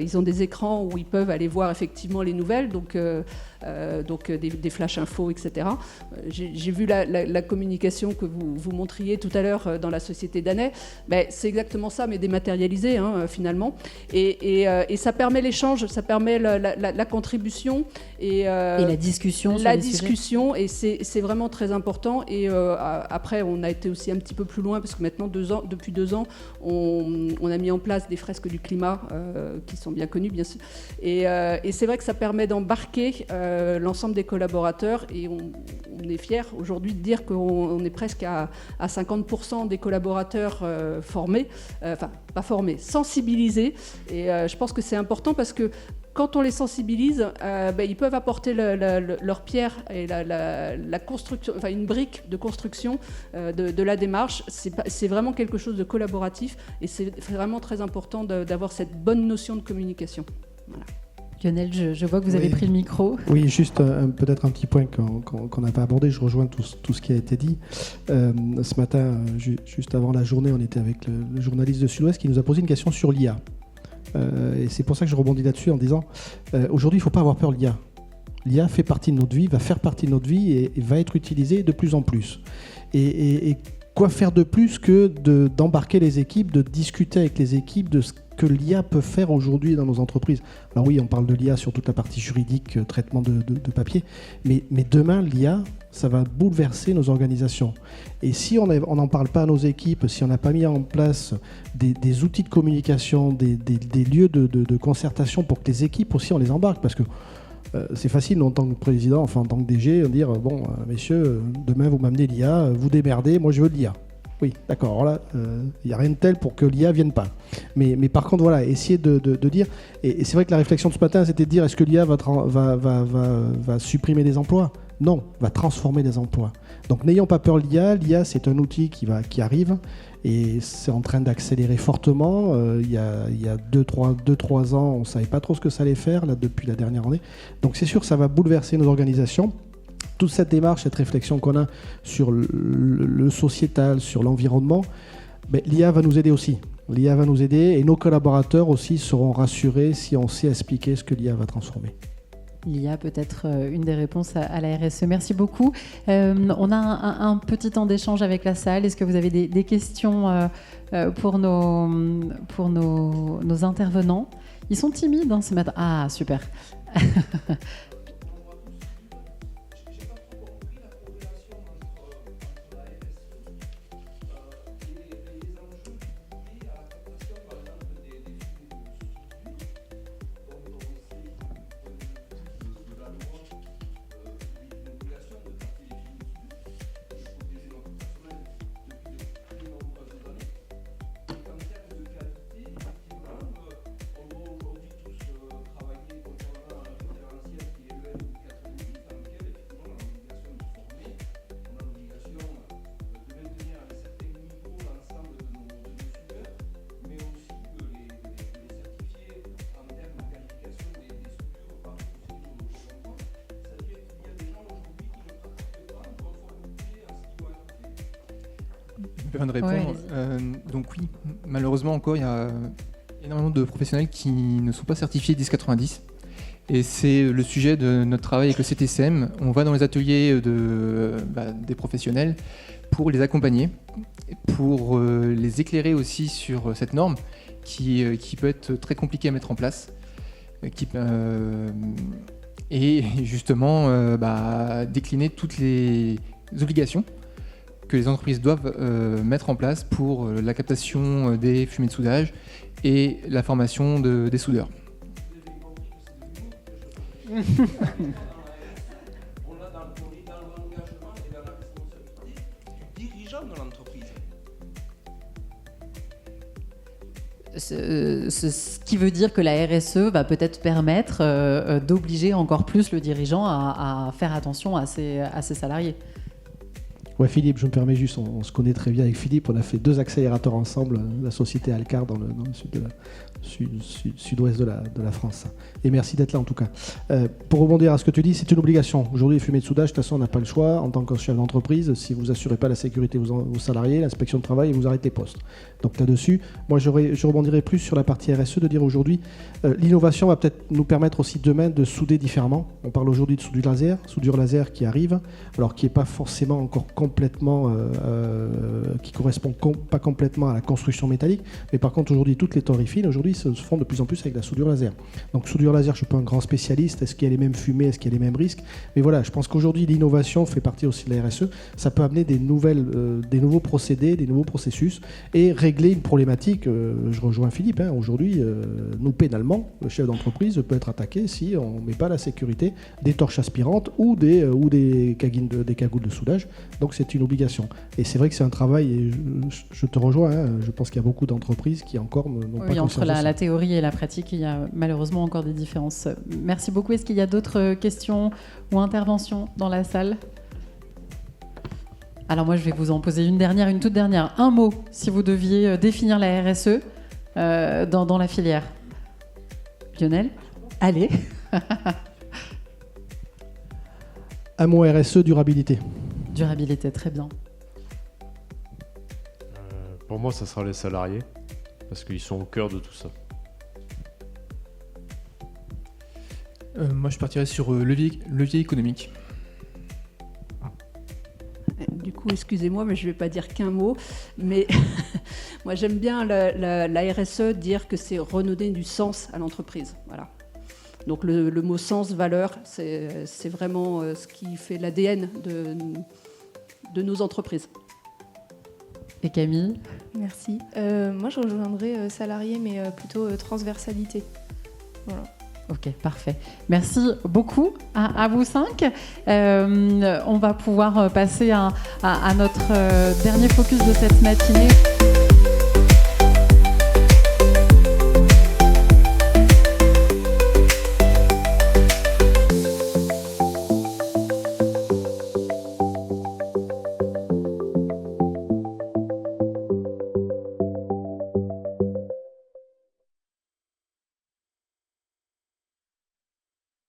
ils ont des écrans où ils peuvent aller voir effectivement les nouvelles, donc des flash infos, etc. J'ai vu la communication que vous montriez tout à l'heure dans la société Danné. C'est exactement ça, mais dématérialisé finalement. Et ça permet l'échange, ça permet la contribution et la discussion. Et c'est vraiment très important. Et après, on a été aussi un petit peu plus loin parce que maintenant, depuis 2 ans, on a mis en place des fresques du climat qui sont bien connues, bien sûr. Et c'est vrai que ça permet d'embarquer l'ensemble des collaborateurs et on est fiers aujourd'hui de dire qu'on est presque à 50% des collaborateurs formés, enfin pas formés, sensibilisés. Et je pense que c'est important parce que quand on les sensibilise, ils peuvent apporter leur pierre et la construction, enfin une brique de construction de la démarche. C'est vraiment quelque chose de collaboratif et c'est vraiment très important d'avoir cette bonne notion de communication. Voilà. Lionel, je vois que vous avez pris le micro. Oui, juste peut-être un petit point qu'on n'a pas abordé. Je rejoins tout ce qui a été dit. Ce matin, juste avant la journée, on était avec le journaliste de Sud-Ouest qui nous a posé une question sur l'IA. Et c'est pour ça que je rebondis là-dessus en disant aujourd'hui, il ne faut pas avoir peur de l'IA. L'IA fait partie de notre vie, va faire partie de notre vie et va être utilisée de plus en plus. Et quoi faire de plus que d'embarquer les équipes, de discuter avec les équipes de ce que l'IA peut faire aujourd'hui dans nos entreprises. Alors oui, on parle de l'IA sur toute la partie juridique, traitement de papier, mais demain, l'IA, ça va bouleverser nos organisations. Et si on n'en parle pas à nos équipes, si on n'a pas mis en place des outils de communication, des lieux de concertation pour que les équipes aussi, on les embarque, parce que c'est facile en tant que président, enfin en tant que DG, de dire bon, messieurs, demain vous m'amenez l'IA, vous démerdez, moi je veux de l'IA. Oui, d'accord, alors là, il n'y a rien de tel pour que l'IA ne vienne pas. Mais par contre, voilà, essayer de dire, et c'est vrai que la réflexion de ce matin, c'était de dire, est-ce que l'IA va supprimer des emplois ? Non, va transformer des emplois. Donc n'ayons pas peur de l'IA. L'IA, c'est un outil qui arrive et c'est en train d'accélérer fortement. Il y a 2-3 ans, on ne savait pas trop ce que ça allait faire là, depuis la dernière année. Donc c'est sûr que ça va bouleverser nos organisations. Toute cette démarche, cette réflexion qu'on a sur le sociétal, sur l'environnement, l'IA va nous aider aussi. L'IA va nous aider et nos collaborateurs aussi seront rassurés si on sait expliquer ce que l'IA va transformer. L'IA peut être une des réponses à la RSE. Merci beaucoup. On a un petit temps d'échange avec la salle. Est-ce que vous avez des questions pour nos intervenants ? Ils sont timides ce matin. Ah, super. Je viens de répondre. Donc oui, malheureusement encore, il y a énormément de professionnels qui ne sont pas certifiés 1090. Et c'est le sujet de notre travail avec le CTCM. On va dans les ateliers des professionnels pour les accompagner, pour les éclairer aussi sur cette norme qui peut être très compliquée à mettre en place. Et justement décliner toutes les obligations que les entreprises doivent mettre en place pour la captation des fumées de soudage et la formation des soudeurs. On l'a dans l'engagement et dans la responsabilité du dirigeant de l'entreprise. Ce qui veut dire que la RSE va peut-être permettre d'obliger encore plus le dirigeant à faire attention à ses salariés. Ouais, Philippe, je me permets juste, on se connaît très bien avec Philippe, on a fait 2 accélérateurs ensemble, la société Alcar dans le sud-ouest de la France. Et merci d'être là en tout cas. Pour rebondir à ce que tu dis, c'est une obligation. Aujourd'hui, les fumées de soudage, de toute façon, on n'a pas le choix. En tant que chef d'entreprise, si vous n'assurez pas la sécurité de vos salariés, l'inspection de travail, vous arrêtez postes. Donc là-dessus, moi je rebondirai plus sur la partie RSE, de dire aujourd'hui, l'innovation va peut-être nous permettre aussi demain de souder différemment. On parle aujourd'hui de soudure laser qui arrive, alors qui n'est pas forcément encore complètement, qui correspond pas complètement à la construction métallique, mais par contre aujourd'hui toutes les tôleries fines aujourd'hui se font de plus en plus avec la soudure laser. Donc soudure laser, je ne suis pas un grand spécialiste, est-ce qu'il y a les mêmes fumées, est-ce qu'il y a les mêmes risques, mais voilà, je pense qu'aujourd'hui l'innovation fait partie aussi de la RSE, ça peut amener des nouveaux procédés, des nouveaux processus et régler une problématique, je rejoins Philippe, aujourd'hui nous pénalement, le chef d'entreprise peut être attaqué si on ne met pas la sécurité des torches aspirantes ou des cagoules de soudage, donc c'est une obligation. Et c'est vrai que c'est un travail, et je te rejoins, je pense qu'il y a beaucoup d'entreprises qui encore n'ont pas conscience entre la théorie et la pratique, il y a malheureusement encore des différences. Merci beaucoup. Est-ce qu'il y a d'autres questions ou interventions dans la salle ? Alors moi, je vais vous en poser une toute dernière. Un mot, si vous deviez définir la RSE dans la filière. Lionel ? Allez. Un mot RSE, durabilité. Durabilité, très bien. Pour moi, ça sera les salariés, parce qu'ils sont au cœur de tout ça. Moi, je partirais sur levier économique. Du coup, beaucoup, excusez-moi, mais je ne vais pas dire qu'un mot. Mais moi, j'aime bien la RSE dire que c'est redonner du sens à l'entreprise. Voilà. Donc le mot sens, valeur, c'est vraiment ce qui fait l'ADN de nos entreprises. Et Camille? Merci. Moi, je rejoindrais salarié, mais plutôt transversalité. Voilà. Ok, parfait. Merci beaucoup à vous 5. On va pouvoir passer à notre dernier focus de cette matinée.